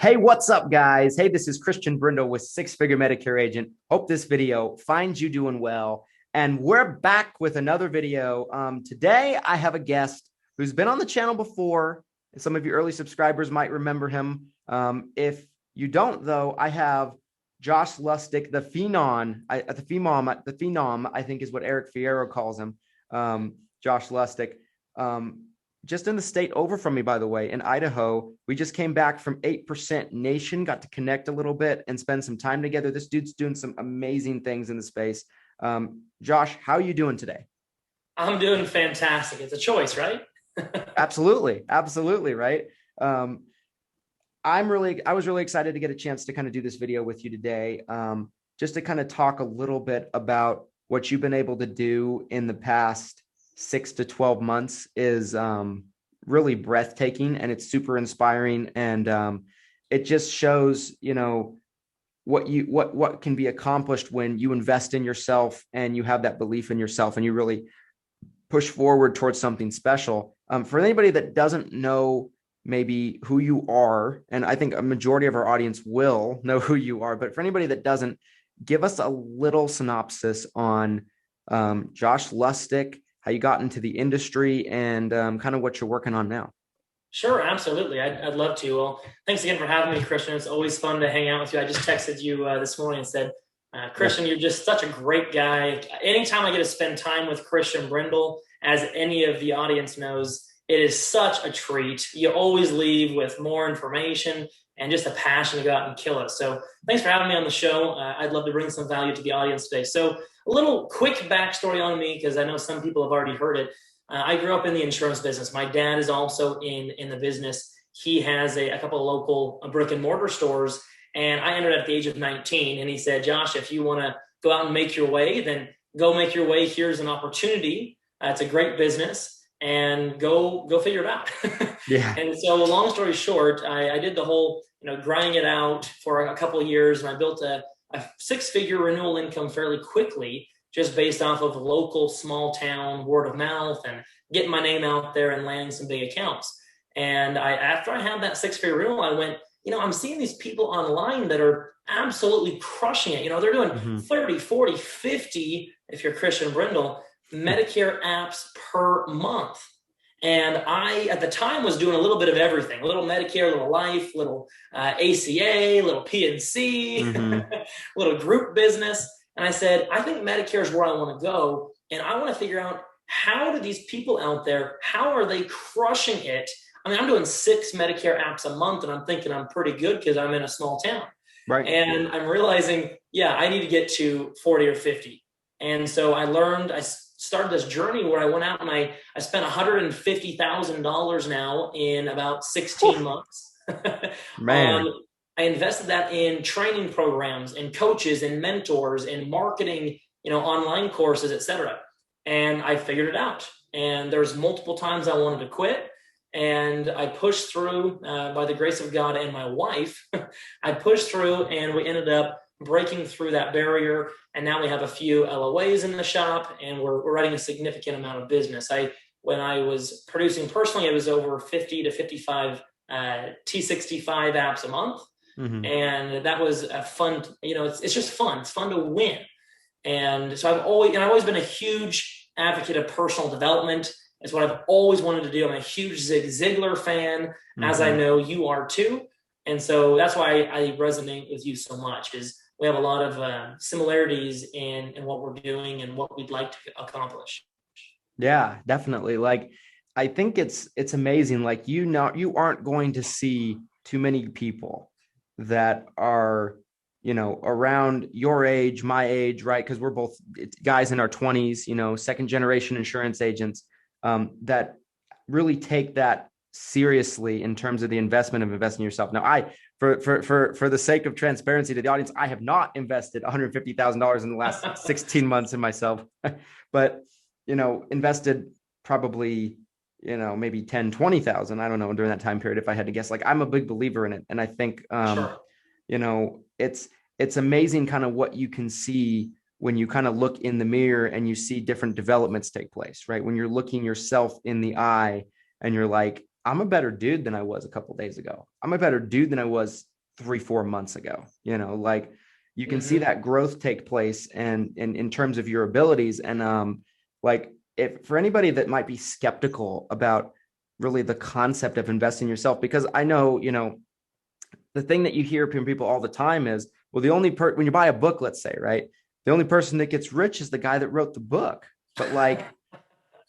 Hey, what's up, guys? Hey, this is Christian Brindle with Six Figure Medicare Agent. Hope this video finds you doing well. And we're back with another video. Today, I have a guest who's been on the channel before. Some of you early subscribers might remember him. If you don't, though, I have Josh Lustig, the phenom, I think is what Eric Fierro calls him. Josh Lustig. Just in the state over from me, by the way, in Idaho. We just came back from 8% Nation, got to connect a little bit and spend some time together. This dude's doing some amazing things in the space. Josh, how are you doing today? I'm doing fantastic. It's a choice, right? Absolutely. Absolutely. Right. I was really excited to get a chance to kind of do this video with you today. Just to kind of talk a little bit about what you've been able to do in the past 6 to 12 months is really breathtaking, and it's super inspiring. And it just shows, what can be accomplished when you invest in yourself and you have that belief in yourself and you really push forward towards something special. For anybody that doesn't know maybe who you are, and I think a majority of our audience will know who you are, but for anybody that doesn't, give us a little synopsis on Josh Lustig, how you got into the industry, and kind of what you're working on now. Sure, absolutely. I'd love to. Well, thanks again for having me, Christian. It's always fun to hang out with you. I just texted you this morning and said, Christian, you're just such a great guy. Anytime I get to spend time with Christian Brindle, as any of the audience knows, it is such a treat. You always leave with more information and just a passion to go out and kill it. So thanks for having me on the show. I'd love to bring some value to the audience today. So a little quick backstory on me, because I know some people have already heard it. I grew up in the insurance business. My dad is also in the business. He has a couple of local brick and mortar stores. And I entered at the age of 19. And he said, Josh, if you want to go out and make your way, then go make your way. Here's an opportunity. It's a great business. And go figure it out. Yeah. And so long story short, I did the whole, grinding it out for a couple of years. And I built a 6-figure renewal income fairly quickly, just based off of local small town word of mouth and getting my name out there and landing some big accounts. And after I had that 6-figure renewal, I went, I'm seeing these people online that are absolutely crushing it. They're doing 30, 40, 50, if you're Christian Brindle, Medicare apps per month. And I, at the time, was doing a little bit of everything, a little Medicare, a little life, little ACA, little PNC, little group business. And I said, I think Medicare is where I want to go. And I want to figure out, how do these people out there, how are they crushing it? I mean, I'm doing 6 Medicare apps a month, and I'm thinking I'm pretty good because I'm in a small town. Right. And I'm realizing, I need to get to 40 or 50. And so I started this journey where I went out and I spent $150,000 now in about 16 months. Man. I invested that in training programs and coaches and mentors and marketing, online courses, etc. And I figured it out. And there's multiple times I wanted to quit. And I pushed through by the grace of God and my wife. I pushed through, and we ended up breaking through that barrier. And now we have a few LOAs in the shop, and we're writing a significant amount of business. When I was producing personally, it was over 50 to 55 T65 apps a month. And that was a fun, it's just fun. It's fun to win. And so I've always been a huge advocate of personal development. It's what I've always wanted to do. I'm a huge Zig Ziglar fan, as I know you are too. And so that's why I resonate with you so much, is we have a lot of similarities in what we're doing and what we'd like to accomplish. Yeah, definitely. Like, I think it's amazing. Like, you aren't going to see too many people that are, around your age, my age, right? Because we're both guys in our 20s, second generation insurance agents, that really take that seriously in terms of the investment of investing in yourself. Now, for the sake of transparency to the audience, I have not invested $150,000 in the last 16 months in myself, but, invested probably, maybe 10, 20,000, I don't know, during that time period, if I had to guess. Like, I'm a big believer in it. And I think, Sure. It's amazing kind of what you can see when you kind of look in the mirror and you see different developments take place, right? When you're looking yourself in the eye and you're like, I'm a better dude than I was a couple of days ago. I'm a better dude than I was 3-4 months ago. Like you can see that growth take place and in terms of your abilities. And like if for anybody that might be skeptical about really the concept of investing in yourself, because I know, the thing that you hear from people all the time is, well, when you buy a book, let's say, right, the only person that gets rich is the guy that wrote the book. But like,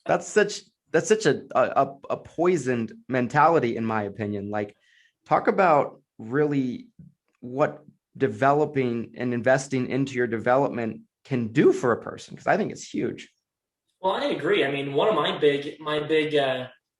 that's such a poisoned mentality, in my opinion. Like, talk about really what developing and investing into your development can do for a person, because I think it's huge. Well, I agree. I mean, one of my big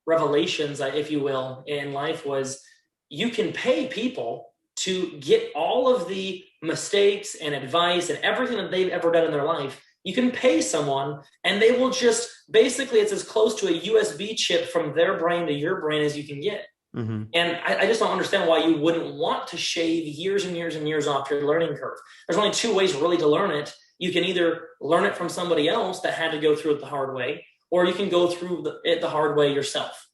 revelations, if you will, in life was you can pay people to get all of the mistakes and advice and everything that they've ever done in their life. You can pay someone and they will just, basically it's as close to a USB chip from their brain to your brain as you can get. And I just don't understand why you wouldn't want to shave years and years and years off your learning curve. There's only two ways really to learn it. You can either learn it from somebody else that had to go through it the hard way, or you can go through it the hard way yourself.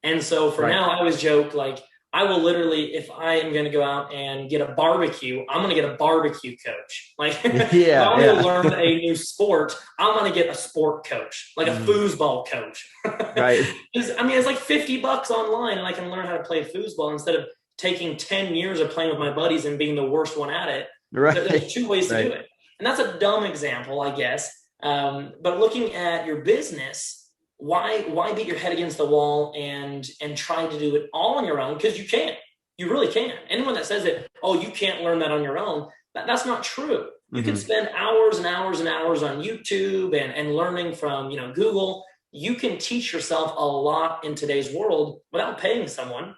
And so for now, I always joke, like, I will literally, if I am going to go out and get a barbecue, I'm going to get a barbecue coach. Like, if I'm going to learn a new sport, I'm going to get a sport coach, like a foosball coach. Right. I mean, it's like $50 online, and I can learn how to play foosball instead of taking 10 years of playing with my buddies and being the worst one at it. Right. There's two ways to do it. And that's a dumb example, I guess. But looking at your business, why beat your head against the wall and try to do it all on your own? Because you can. You really can. Anyone that says that, oh, you can't learn that on your own, that's not true. You can spend hours and hours and hours on YouTube and learning from Google. You can teach yourself a lot in today's world without paying someone.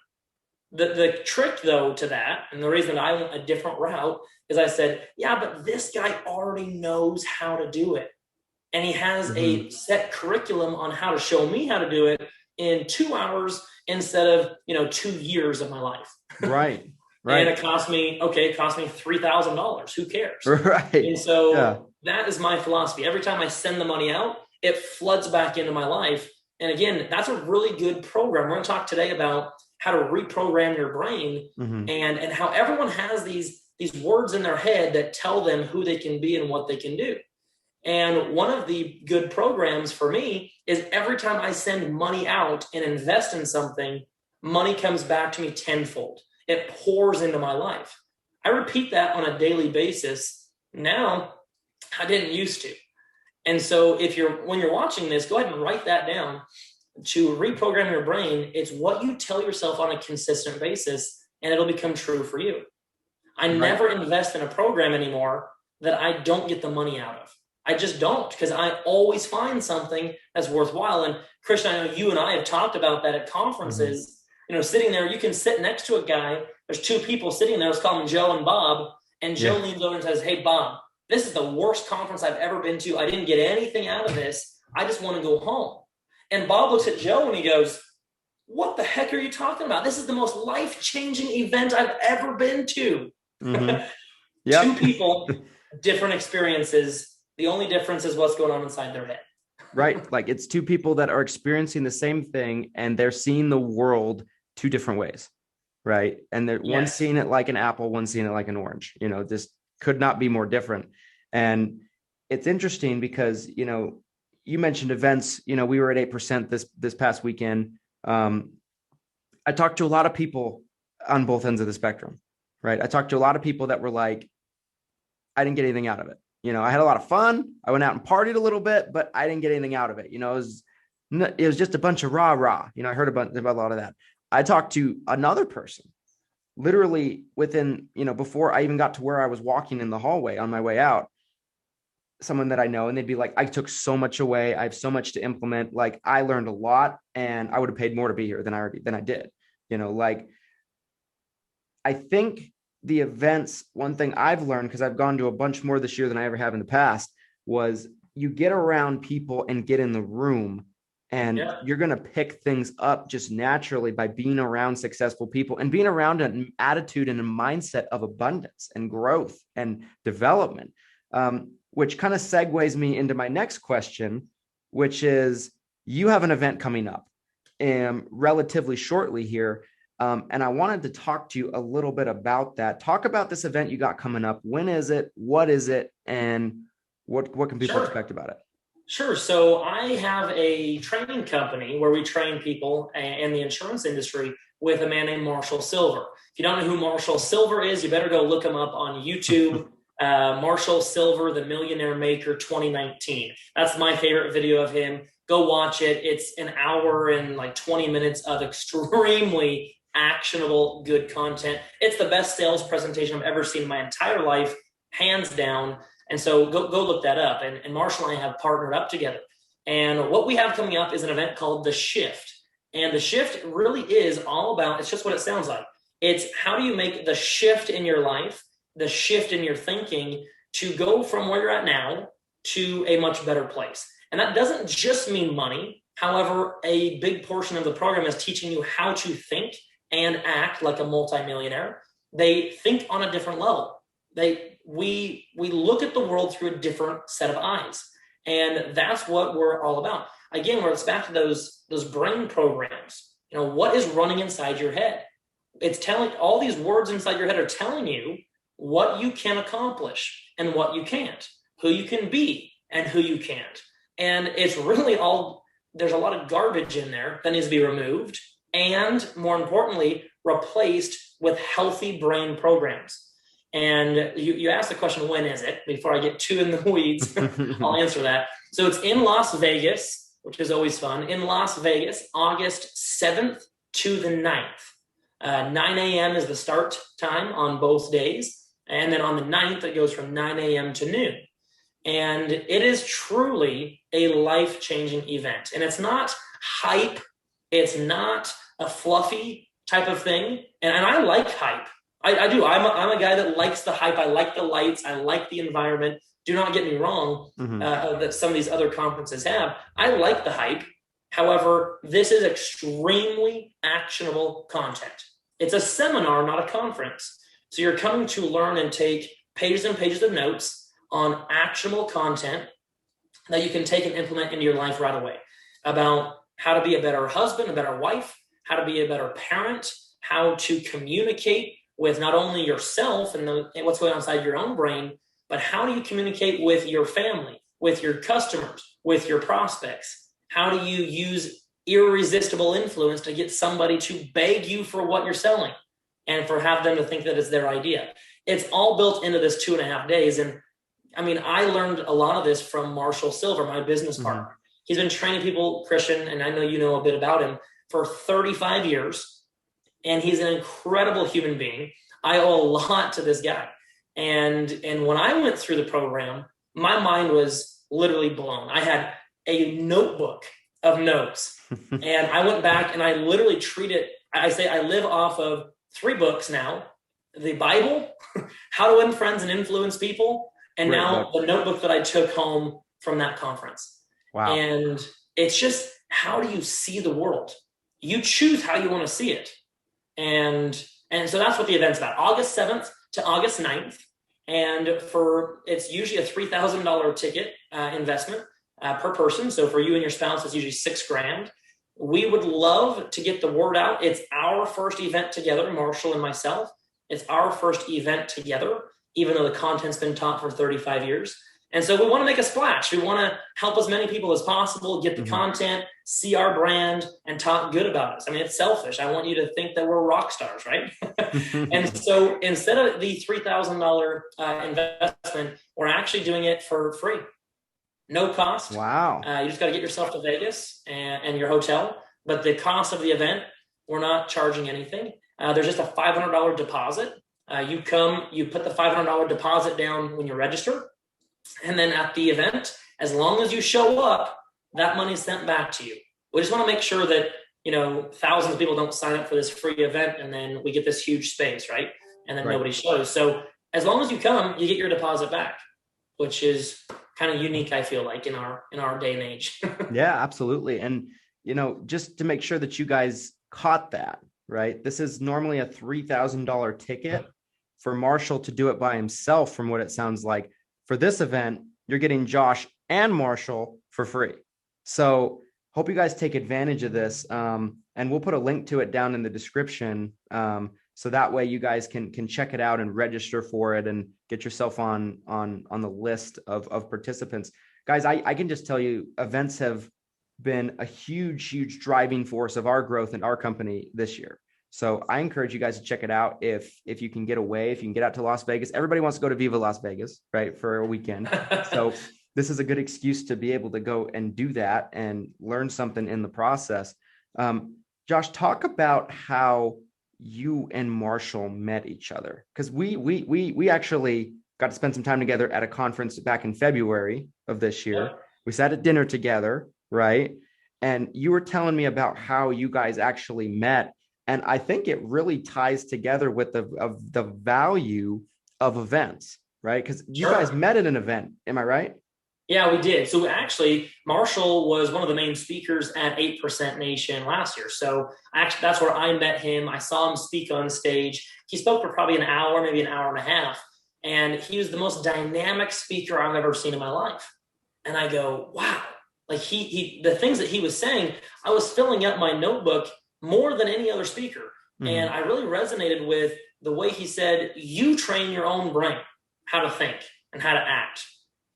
The trick, though, to that, and the reason I went a different route, is I said, yeah, but this guy already knows how to do it. And he has a set curriculum on how to show me how to do it in 2 hours instead of 2 years of my life. Right. And it cost me $3,000. Who cares? Right. And so that is my philosophy. Every time I send the money out, it floods back into my life. And again, that's a really good program. We're going to talk today about how to reprogram your brain and how everyone has these words in their head that tell them who they can be and what they can do. And one of the good programs for me is every time I send money out and invest in something, money comes back to me tenfold. It pours into my life. I repeat that on a daily basis. Now, I didn't used to. And so when you're watching this, go ahead and write that down. To reprogram your brain, it's what you tell yourself on a consistent basis, and it'll become true for you. I never invest in a program anymore that I don't get the money out of. I just don't, because I always find something that's worthwhile. And Christian, I know you and I have talked about that at conferences. Sitting there, you can sit next to a guy. There's two people sitting there. Let's call them Joe and Bob. And Joe leans over and says, hey, Bob, this is the worst conference I've ever been to. I didn't get anything out of this. I just want to go home. And Bob looks at Joe and he goes, what the heck are you talking about? This is the most life-changing event I've ever been to. Two people, different experiences. The only difference is what's going on inside their head. Right. Like it's two people that are experiencing the same thing and they're seeing the world two different ways. Right. And one's seeing it like an apple, one's seeing it like an orange. This could not be more different. And it's interesting because, you mentioned events, we were at 8% this past weekend. I talked to a lot of people on both ends of the spectrum, right? I talked to a lot of people that were like, I didn't get anything out of it. I had a lot of fun. I went out and partied a little bit, but I didn't get anything out of it. It was just a bunch of rah. I heard about a lot of that. I talked to another person literally within, before I even got to where I was walking in the hallway on my way out, someone that I know, and they'd be like, I took so much away. I have so much to implement. Like I learned a lot and I would have paid more to be here than I did, I think the events, one thing I've learned, because I've gone to a bunch more this year than I ever have in the past, was you get around people and get in the room and you're going to pick things up just naturally by being around successful people and being around an attitude and a mindset of abundance and growth and development, which kind of segues me into my next question, which is you have an event coming up relatively shortly here. And I wanted to talk to you a little bit about that. Talk about this event you got coming up. When is it? What is it? And what can people expect about it? Sure. So I have a training company where we train people in the insurance industry with a man named Marshall Silver. If you don't know who Marshall Silver is, you better go look him up on YouTube. Marshall Silver, the Millionaire Maker 2019. That's my favorite video of him. Go watch it. It's an hour and like 20 minutes of extremely actionable, good content. It's the best sales presentation I've ever seen in my entire life, hands down. And so go look that up. And Marshall and I have partnered up together. And what we have coming up is an event called The Shift. And The Shift really is all about, it's just what it sounds like. It's how do you make the shift in your life, the shift in your thinking to go from where you're at now to a much better place. And that doesn't just mean money. However, a big portion of the program is teaching you how to think and act like a multimillionaire. They think on a different level. We look at the world through a different set of eyes. And that's what we're all about. Again, where it's back to those brain programs. You know, what is running inside your head? It's telling, all these words inside your head are telling you what you can accomplish and what you can't, who you can be and who you can't. And it's really all, there's a lot of garbage in there that needs to be removed and, more importantly, replaced with healthy brain programs. And you asked the question, when is it? Before I get too in the weeds, I'll answer that. So it's in Las Vegas, which is always fun. In Las Vegas, August 7th to the 9th. 9 a.m. is the start time on both days. And then on the 9th, it goes from 9 a.m. to noon. And it is truly a life-changing event. And it's not hype. It's not a fluffy type of thing. And I like hype. I do. I'm a guy that likes the hype. I like the lights. I like the environment. Do not get me wrong, that some of these other conferences have. I like the hype. However, this is extremely actionable content. It's a seminar, not a conference. So you're coming to learn and take pages and pages of notes on actionable content that you can take and implement into your life right away about how to be a better husband, a better wife, how to be a better parent, how to communicate with not only yourself and what's going on inside your own brain, but how do you communicate with your family, with your customers, with your prospects? How do you use irresistible influence to get somebody to beg you for what you're selling and for have them to think that it's their idea? It's all built into this 2.5 days. And I mean, I learned a lot of this from Marshall Silver, my business partner. He's been training people, Christian, and I know you know a bit about him, for 35 years. And he's an incredible human being. I owe a lot to this guy. And when I went through the program, my mind was literally blown. I had a notebook of notes. And I went back and I literally treat it. I say I live off of 3 books now: the Bible, How to Win Friends and Influence People, and now the notebook that I took home from that conference. Wow. And it's just, how do you see the world? You choose how you want to see it. And so that's what the event's about. August 7th to August 9th. And it's usually a $3,000 ticket investment per person. So for you and your spouse, it's usually $6,000. We would love to get the word out. It's our first event together, Marshall and myself. It's our first event together, even though the content's been taught for 35 years. And so we want to make a splash. We want to help as many people as possible get the content, see our brand, and talk good about us. I mean, it's selfish. I want you to think that we're rock stars, right? And so instead of the $3,000 investment, we're actually doing it for free. No cost. Wow. You just got to get yourself to Vegas and your hotel. But the cost of the event, we're not charging anything. There's just a $500 deposit. You come, you put the $500 deposit down when you register. And then at the event, as long as you show up, that money is sent back to you. We just want to make sure that, thousands of people don't sign up for this free event and then we get this huge space, right? And then nobody shows. So as long as you come, you get your deposit back, which is kind of unique, I feel like, in our day and age. Yeah, absolutely. And, just to make sure that you guys caught that, right? This is normally a $3,000 ticket. For Marshall to do it by himself, from what it sounds like. For this event, you're getting Josh and Marshall for free. So hope you guys take advantage of this. And and we'll put a link to it down in the description. So that way you guys can check it out and register for it and get yourself on the list of participants. Guys, I can just tell you, events have been a huge driving force of our growth in our company this year. So I encourage you guys to check it out if you can get away, if you can get out to Las Vegas. Everybody wants to go to Viva Las Vegas, right, for a weekend. So this is a good excuse to be able to go and do that and learn something in the process. Josh, talk about how you and Marshall met each other, because we actually got to spend some time together at a conference back in February of this year. Yeah. We sat at dinner together, right? And you were telling me about how you guys actually met. And I think it really ties together with the value of events, right? Because you guys met at an event. Am I right? Yeah, we did. So actually, Marshall was one of the main speakers at 8% Nation last year. So actually, that's where I met him. I saw him speak on stage. He spoke for probably an hour, maybe an hour and a half. And he was the most dynamic speaker I've ever seen in my life. And I go, wow. Like the things that he was saying, I was filling up my notebook more than any other speaker. Mm-hmm. And I really resonated with the way he said, you train your own brain, how to think and how to act.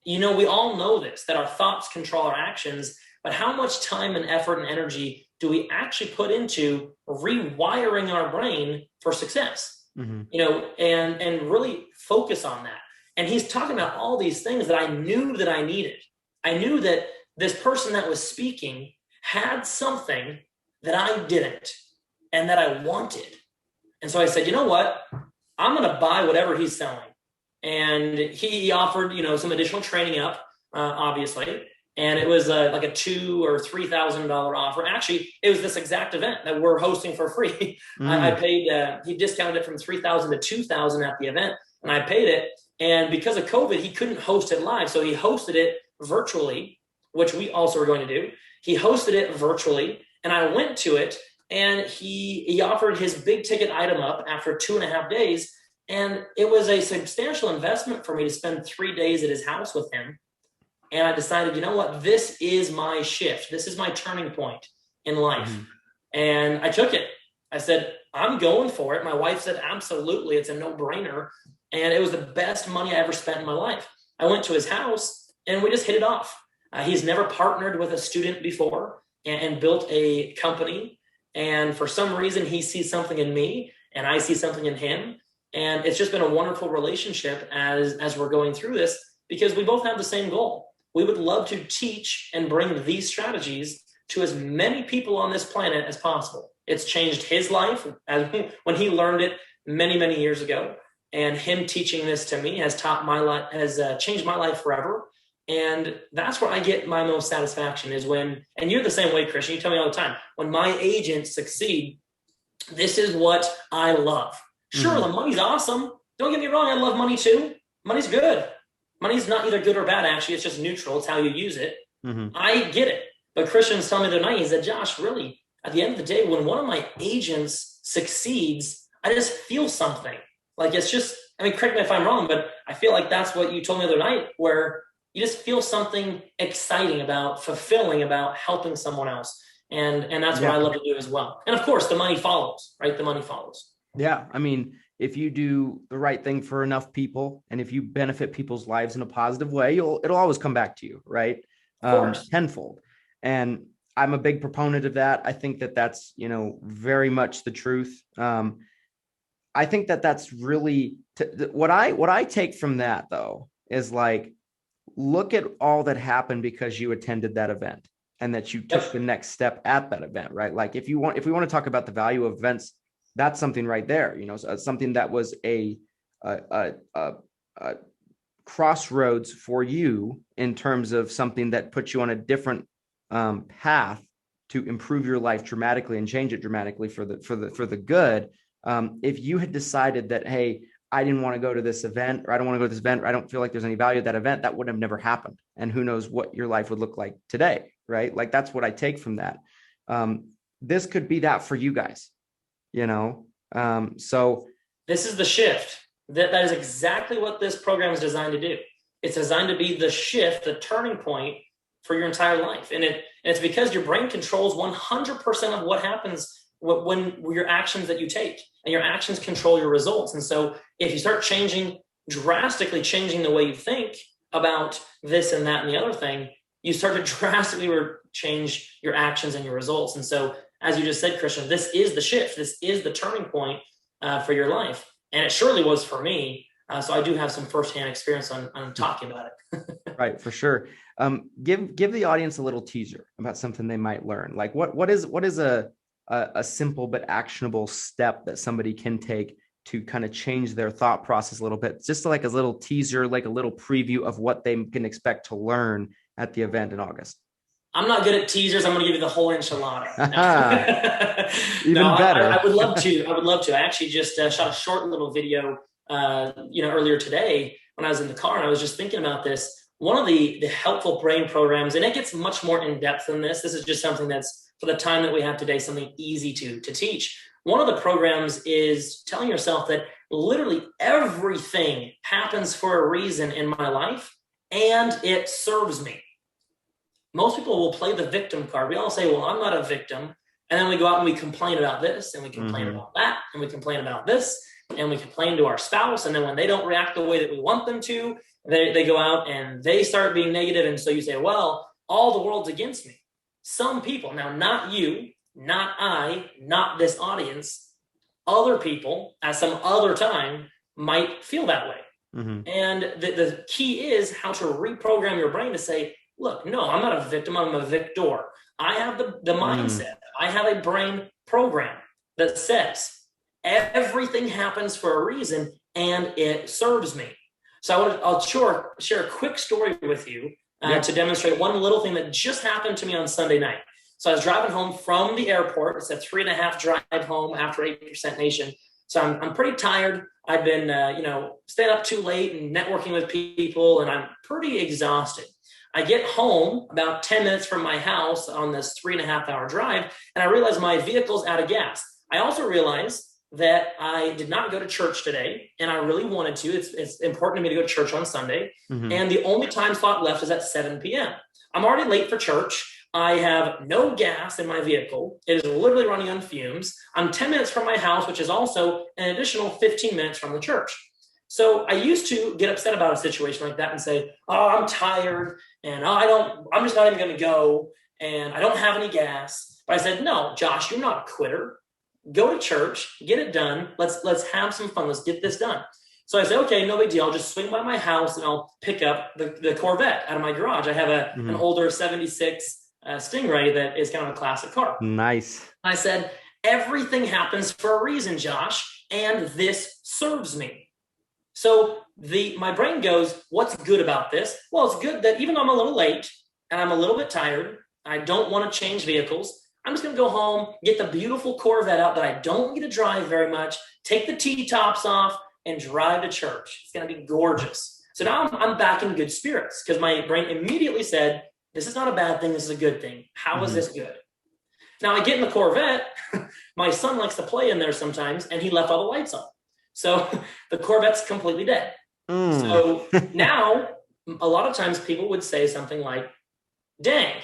You know, we all know this, that our thoughts control our actions, but how much time and effort and energy do we actually put into rewiring our brain for success? Mm-hmm. You know, and really focus on that. And he's talking about all these things that I knew that I needed. I knew that this person that was speaking had something that I didn't and that I wanted. And so I said, you know what? I'm going to buy whatever he's selling. And he offered, you know, some additional training up, obviously. And it was like a $2,000 or $3,000 offer. Actually, it was this exact event that we're hosting for free. I paid, he discounted it from $3,000 to $2,000 at the event, and I paid it. And because of COVID, he couldn't host it live. So he hosted it virtually, which we also are going to do. He hosted it virtually, and I went to it, and he offered his big ticket item up after 2.5 days. And it was a substantial investment for me to spend 3 days at his house with him. And I decided, you know what, this is my shift. This is my turning point in life. Mm-hmm. And I took it. I said, I'm going for it. My wife said, absolutely. It's a no-brainer. And it was the best money I ever spent in my life. I went to his house and we just hit it off. He's never partnered with a student before and built a company. And for some reason, he sees something in me and I see something in him. And it's just been a wonderful relationship as we're going through this, because we both have the same goal. We would love to teach and bring these strategies to as many people on this planet as possible. It's changed his life when he learned it many, many years ago. And him teaching this to me has changed my life forever. And that's where I get my most satisfaction is when, and you're the same way, Christian, you tell me all the time, when my agents succeed, this is what I love. Sure, the money's awesome. Don't get me wrong, I love money too. Money's good. Money's not either good or bad, actually. It's just neutral. It's how you use it. Mm-hmm. I get it. But Christian's telling me the other night, he said, Josh, really, at the end of the day, when one of my agents succeeds, I just feel something. Like it's just, I mean, correct me if I'm wrong, but I feel like that's what you told me the other night, where you just feel something exciting about, fulfilling about helping someone else. And that's what I love to do as well. And of course, the money follows, right? The money follows. Yeah. I mean, if you do the right thing for enough people, and if you benefit people's lives in a positive way, it'll always come back to you, right? Tenfold. And I'm a big proponent of that. I think that that's, very much the truth. I think that that's really what I take from that, though, is like, look at all that happened because you attended that event and that you took the next step at that event, right? Like if we want to talk about the value of events, that's something right there, something that was a crossroads for you in terms of something that puts you on a different path to improve your life dramatically and change it dramatically for the good. If you had decided that, hey, I didn't want to go to this event, or I don't want to go to this event, or I don't feel like there's any value at that event, that would have never happened. And who knows what your life would look like today, right? Like that's what I take from that. This could be that for you guys. So this is the shift. That is exactly what this program is designed to do. It's designed to be the shift, the turning point for your entire life. And it's because your brain controls 100% of what happens when your actions that you take, and your actions control your results. And so if you start drastically changing the way you think about this and that and the other thing, you start to drastically change your actions and your results. And so, as you just said, Christian, this is the shift. This is the turning point for your life. And it surely was for me. So I do have some firsthand experience on talking about it. Right, for sure. Give the audience a little teaser about something they might learn. Like what is a simple but actionable step that somebody can take to kind of change their thought process a little bit, just like a little teaser, like a little preview of what they can expect to learn at the event in August? I'm not good at teasers. I'm going to give you the whole enchilada. Even better. I would love to. I actually just shot a short little video, earlier today when I was in the car, and I was just thinking about this. One of the helpful brain programs, and it gets much more in depth than this. This is just something that's, for the time that we have today, something easy to teach. One of the programs is telling yourself that literally everything happens for a reason in my life, and it serves me. Most people will play the victim card. We all say, well, I'm not a victim. And then we go out and we complain about this, and we complain about that, and we complain about this, and we complain to our spouse. And then when they don't react the way that we want them to, they go out and they start being negative. And so you say, well, all the world's against me. Some people, now not you, not I, not this audience, other people at some other time might feel that way. Mm-hmm. And the key is how to reprogram your brain to say, look, no, I'm not a victim, I'm a victor. I have the mindset. I have a brain program that says everything happens for a reason and it serves me. So I'll share a quick story with you to demonstrate one little thing that just happened to me on Sunday night. So I was driving home from the airport. It's a 3.5 drive home after 8% Nation. So I'm pretty tired. I've been, staying up too late and networking with people, and I'm pretty exhausted. I get home about 10 minutes from my house on this 3.5-hour drive, and I realize my vehicle's out of gas. I also realized that I did not go to church today, and I really wanted to. It's important to me to go to church on Sunday, and the only time slot left is at 7 p.m. I'm already late for church. I have no gas in my vehicle. It is literally running on fumes. I'm 10 minutes from my house, which is also an additional 15 minutes from the church. So I used to get upset about a situation like that and say, oh, I'm tired, and I'm just not even going to go, and I don't have any gas. But I said, no, Josh, you're not a quitter. Go to church, get it done. Let's have some fun. Let's get this done. So I said, okay, no big deal. I'll just swing by my house and I'll pick up the Corvette out of my garage. I have an older 76 Stingray that is kind of a classic car. Nice. I said, everything happens for a reason, Josh, and this serves me. So my brain goes, what's good about this? Well, it's good that even though I'm a little late and I'm a little bit tired, I don't want to change vehicles. I'm just going to go home, get the beautiful Corvette out that I don't get to drive very much, take the T-tops off, and drive to church. It's going to be gorgeous. So now I'm back in good spirits because my brain immediately said, this is not a bad thing. This is a good thing. How is this good? Now I get in the Corvette. My son likes to play in there sometimes, and he left all the lights on. So the Corvette's completely dead. So now a lot of times people would say something like, dang,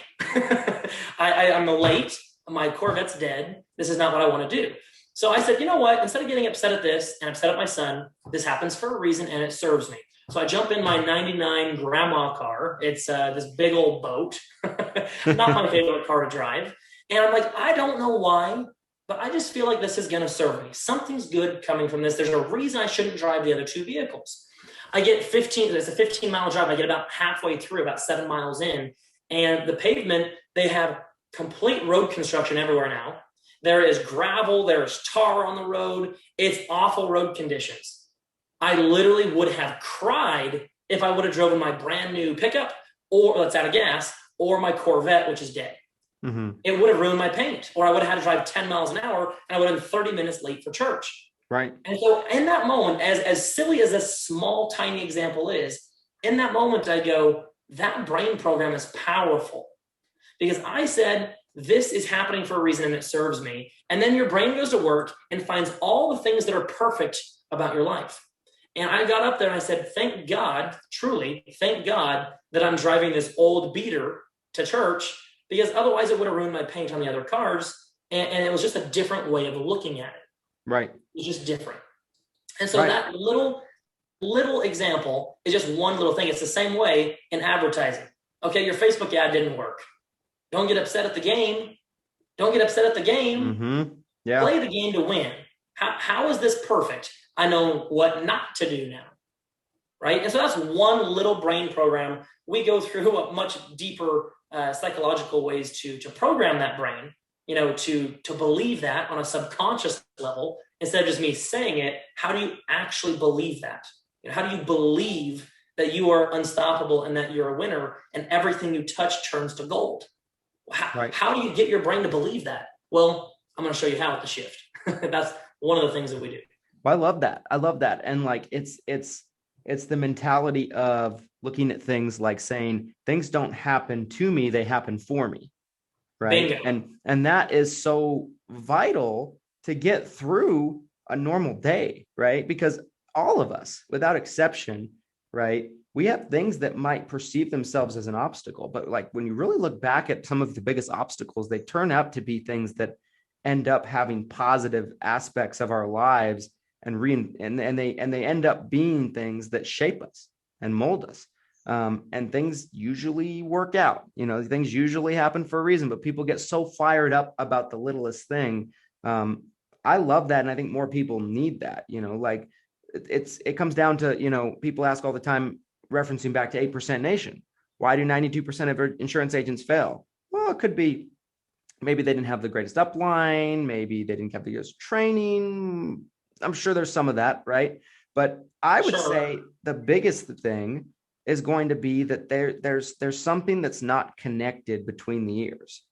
I'm late. My Corvette's dead. This is not what I want to do. So I said, you know what? Instead of getting upset at this and upset at my son, this happens for a reason and it serves me. So I jump in my 99 grandma car. It's this big old boat. Not my favorite car to drive. And I'm like, I don't know why, but I just feel like this is going to serve me. Something's good coming from this. There's a reason I shouldn't drive the other two vehicles. I get it's a 15-mile drive. I get about halfway through, about 7 miles in. And the pavement, they have complete road construction everywhere now. There is gravel. There is tar on the road. It's awful road conditions. I literally would have cried if I would have driven my brand new pickup or that's out of gas or my Corvette, which is dead. It would have ruined my paint, or I would have had to drive 10 miles an hour and I would have been 30 minutes late for church. Right. And so in that moment, as silly as this small, tiny example is, in that moment, I go, that brain program is powerful because I said, this is happening for a reason and it serves me. And then your brain goes to work and finds all the things that are perfect about your life. And I got up there and I said, thank God, truly, thank God that I'm driving this old beater to church, because otherwise it would have ruined my paint on the other cars. And it was just a different way of looking at it. Right. It was just different. And so that little example is just one little thing. It's the same way in advertising. Okay, your Facebook ad didn't work. Don't get upset at the game. Don't get upset at the game. Mm-hmm. Yeah. Play the game to win. How is this perfect? I know what not to do now. Right? And so that's one little brain program. We go through a much deeper psychological ways to program that brain, to believe that on a subconscious level, instead of just me saying it. How do you actually believe that? How do you believe that you are unstoppable and that you're a winner and everything you touch turns to gold? How do you get your brain to believe that? Well, I'm going to show you how with the shift. That's one of the things that we do. Well, I love that. And like, it's the mentality of looking at things like saying things don't happen to me, they happen for me. Right. Bingo. And that is so vital to get through a normal day, right? Because all of us, without exception, right, we have things that might perceive themselves as an obstacle. But like when you really look back at some of the biggest obstacles, they turn out to be things that end up having positive aspects of our lives and they end up being things that shape us and mold us. And things usually work out. Things usually happen for a reason, but people get so fired up about the littlest thing. I love that. And I think more people need that, like it comes down to, people ask all the time, referencing back to 8% Nation. Why do 92% of insurance agents fail? Well, it could be maybe they didn't have the greatest upline. Maybe they didn't have the greatest training. I'm sure there's some of that, right? But I would say the biggest thing is going to be that there's something that's not connected between the ears.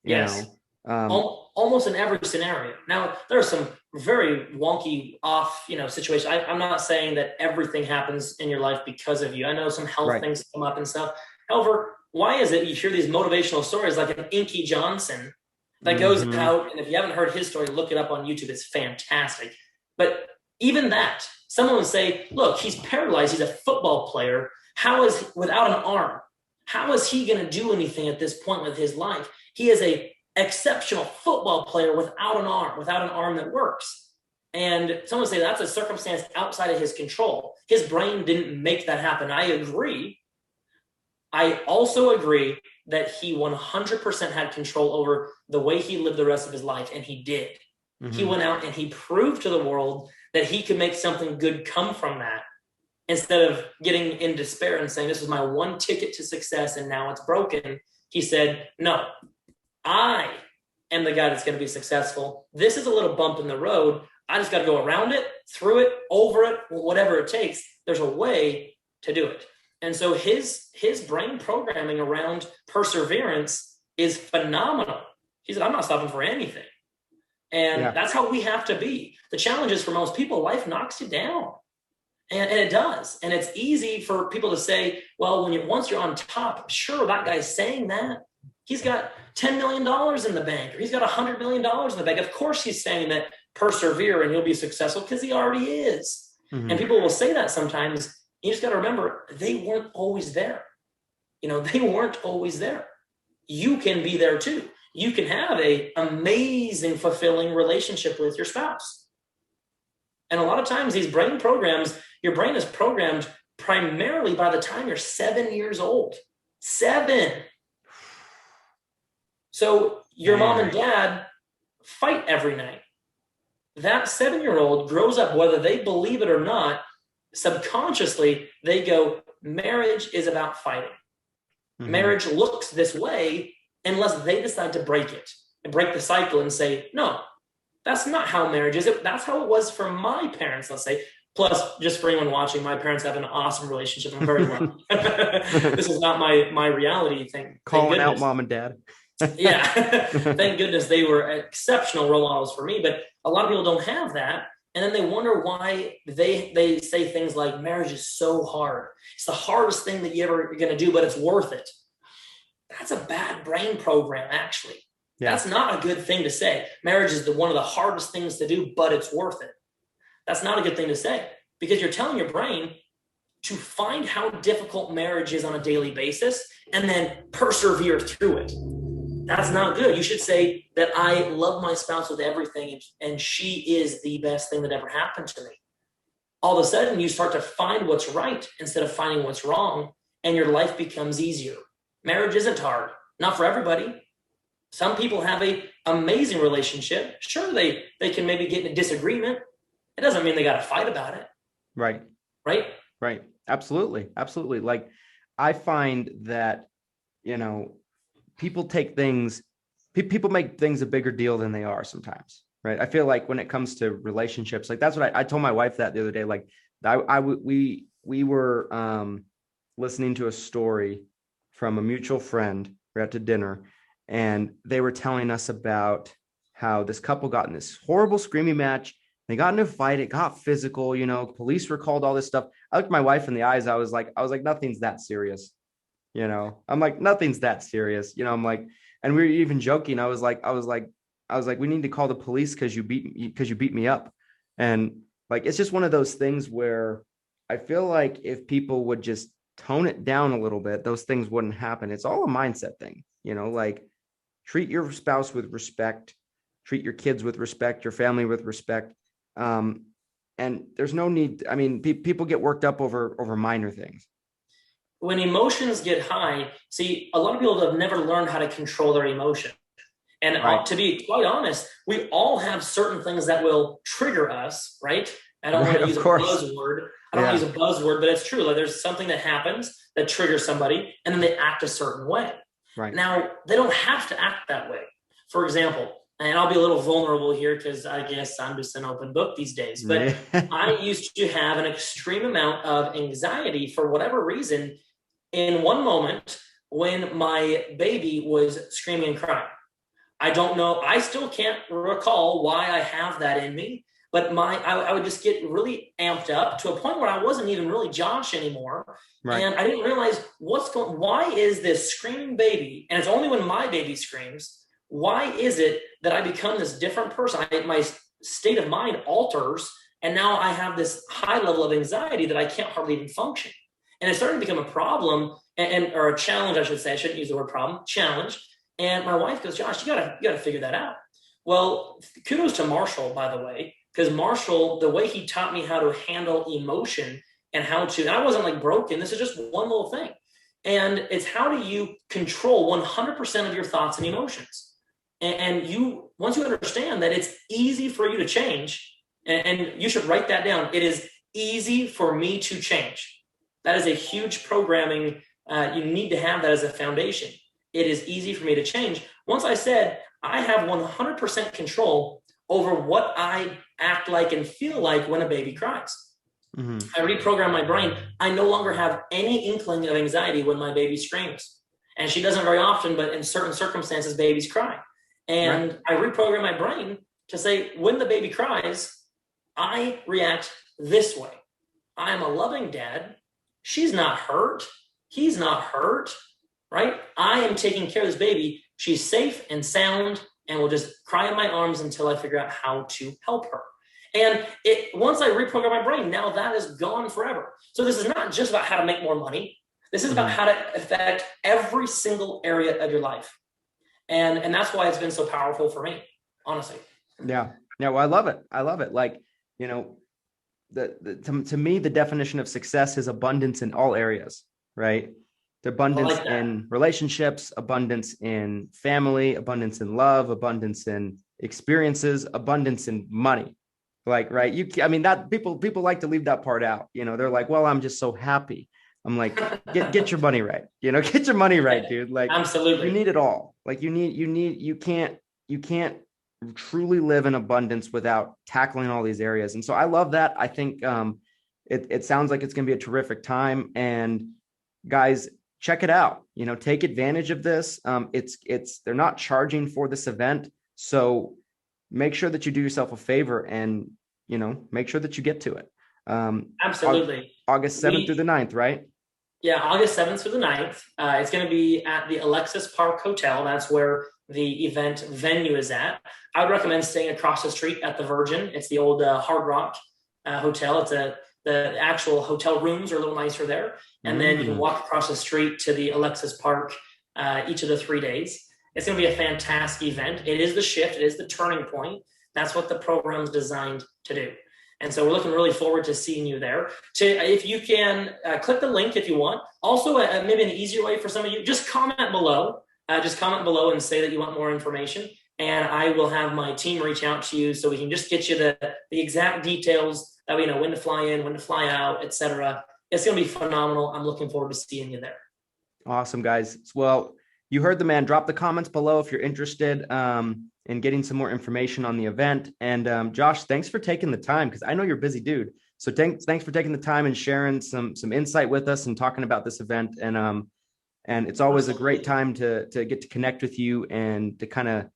Yes. Almost in every scenario. Now, there are some very wonky off, situations. I'm not saying that everything happens in your life because of you. I know some health things come up and stuff. However, why is it you hear these motivational stories like an Inky Johnson that goes out, and if you haven't heard his story, look it up on YouTube. It's fantastic. But even that, someone would say, look, he's paralyzed. He's a football player. Without an arm, how is he going to do anything at this point with his life? He is a exceptional football player without an arm that works. And someone would say that's a circumstance outside of his control. His brain didn't make that happen. I agree. I also agree that he 100% had control over the way he lived the rest of his life, and he did. Mm-hmm. He went out and he proved to the world that he could make something good come from that, instead of getting in despair and saying, this is my one ticket to success and now it's broken. He said, no, I am the guy that's going to be successful. This is a little bump in the road. I just got to go around it, through it, over it, whatever it takes. There's a way to do it. And so his brain programming around perseverance is phenomenal. He said, I'm not stopping for anything. And that's how we have to be. The challenge is, for most people, life knocks you down. And it does. And it's easy for people to say, well, once you're on top, sure, that guy's saying that. He's got $10 million in the bank, or he's got $100 million in the bank. Of course he's saying that persevere and you'll be successful, because he already is. Mm-hmm. And people will say that sometimes. You just got to remember, they weren't always there. They weren't always there. You can be there too. You can have an amazing, fulfilling relationship with your spouse. And a lot of times these brain programs, your brain is programmed primarily by the time you're 7 years old. 7. So your mom and dad fight every night. That 7-year-old grows up, whether they believe it or not, subconsciously, they go, marriage is about fighting. Mm-hmm. Marriage looks this way unless they decide to break it and break the cycle and say, no, that's not how marriage is. That's how it was for my parents, let's say. Plus, just for anyone watching, my parents have an awesome relationship. I'm very lucky. This is not my reality thing. Calling out mom and dad. Yeah. Thank goodness they were exceptional role models for me. But a lot of people don't have that. And then they wonder why they say things like, marriage is so hard. It's the hardest thing that you're ever going to do, but it's worth it. That's a bad brain program, actually. Yeah. That's not a good thing to say. Marriage is one of the hardest things to do, but it's worth it. That's not a good thing to say, because you're telling your brain to find how difficult marriage is on a daily basis and then persevere through it. That's not good. You should say that I love my spouse with everything, and she is the best thing that ever happened to me. All of a sudden, you start to find what's right instead of finding what's wrong, and your life becomes easier. Marriage isn't hard, not for everybody. Some people have an amazing relationship. Sure, they can maybe get in a disagreement. It doesn't mean they got to fight about it. Right. Right? Right. Absolutely. Absolutely. Like, I find that, people make things a bigger deal than they are sometimes. Right. I feel like when it comes to relationships, like that's what I told my wife that the other day. Like we were listening to a story from a mutual friend. We're out to dinner, and they were telling us about how this couple got in this horrible screaming match. They got in a fight. It got physical. Police were called. All this stuff. I looked my wife in the eyes. I was like, nothing's that serious. I'm like, nothing's that serious. I'm like, and we were even joking. I was like, we need to call the police because you beat me up. And like, it's just one of those things where I feel like if people would just tone it down a little bit, those things wouldn't happen. It's all a mindset thing, like treat your spouse with respect, treat your kids with respect, your family with respect. And there's no need. I mean, people get worked up over minor things. When emotions get high, see, a lot of people have never learned how to control their emotion. And right. To be quite honest, we all have certain things that will trigger us, right? I don't want to use a buzzword. I don't want to use a buzzword, but it's true. Like there's something that happens that triggers somebody, and then they act a certain way. Right. Now, they don't have to act that way. For example, and I'll be a little vulnerable here because I guess I'm just an open book these days, but I used to have an extreme amount of anxiety for whatever reason in one moment when my baby was screaming and crying. I don't know. I still can't recall why I have that in me, but I would just get really amped up to a point where I wasn't even really Josh anymore. Right. And I didn't realize why is this screaming baby? And it's only when my baby screams. Why is it that I become this different person? My state of mind alters, and now I have this high level of anxiety that I can't hardly even function. And it's starting to become a problem or a challenge, I should say. I shouldn't use the word problem, challenge. And my wife goes, Josh, you gotta figure that out. Well, kudos to Marshall, by the way, because Marshall, the way he taught me how to handle emotion and and I wasn't like broken. This is just one little thing. And it's how do you control 100% of your thoughts and emotions? And once you understand that it's easy for you to change, and you should write that down. It is easy for me to change. That is a huge programming. You need to have that as a foundation. It is easy for me to change. Once I said, I have 100% control over what I act like and feel like when a baby cries. Mm-hmm. I reprogram my brain. I no longer have any inkling of anxiety when my baby screams. And she doesn't very often, but in certain circumstances, babies cry. And right. I reprogram my brain to say, when the baby cries, I react this way. I am a loving dad. She's not hurt. He's not hurt, right? I am taking care of this baby. She's safe and sound and will just cry in my arms until I figure out how to help her. And once I reprogram my brain, now that is gone forever. So this is not just about how to make more money. This is about how to affect every single area of your life. And that's why it's been so powerful for me, honestly. Yeah. Yeah. Well, I love it. I love it. Like, to me, the definition of success is abundance in all areas, right? The abundance in relationships, abundance in family, abundance in love, abundance in experiences, abundance in money. Like, right. That people like to leave that part out. They're like, well, I'm just so happy. I'm like, get your money right. Get your money right, dude. Like, absolutely. You need it all. Like you can't truly live in abundance without tackling all these areas. And so I love that. I think it sounds like it's going to be a terrific time, and guys, check it out. Take advantage of this. They're not charging for this event. So make sure that you do yourself a favor and, make sure that you get to it. Absolutely. August 7th through the 9th, right? Yeah, August 7th through the 9th. It's going to be at the Alexis Park Hotel. That's where the event venue is at. I would recommend staying across the street at the Virgin. It's the old Hard Rock Hotel. It's the actual hotel rooms are a little nicer there. And then you can walk across the street to the Alexis Park each of the 3 days. It's going to be a fantastic event. It is the shift. It is the turning point. That's what the program is designed to do. And so we're looking really forward to seeing you there. If you can click the link if you want. Also, maybe an easier way for some of you, just comment below. Just comment below and say that you want more information. And I will have my team reach out to you so we can just get you the exact details that we know when to fly in, when to fly out, etc. It's going to be phenomenal. I'm looking forward to seeing you there. Awesome, guys. Well, you heard the man. Drop the comments below if you're interested in getting some more information on the event. And Josh, thanks for taking the time, because I know you're a busy dude. So thanks for taking the time and sharing some insight with us and talking about this event. And it's always a great time to get to connect with you and to kind of,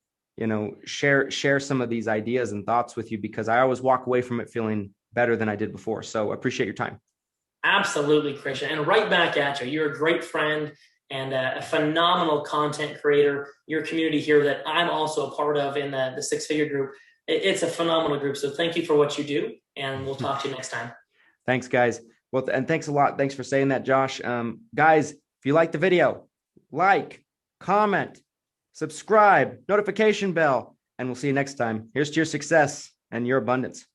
share some of these ideas and thoughts with you, because I always walk away from it feeling better than I did before. So I appreciate your time. Absolutely, Christian. And right back at you. You're a great friend and a phenomenal content creator. Your community here that I'm also a part of in the six-figure group. It's a phenomenal group. So thank you for what you do, and we'll talk to you next time. Thanks, guys. Well, and thanks a lot. Thanks for saying that, Josh. Guys, if you like the video, like, comment, subscribe, notification bell, and we'll see you next time. Here's to your success and your abundance.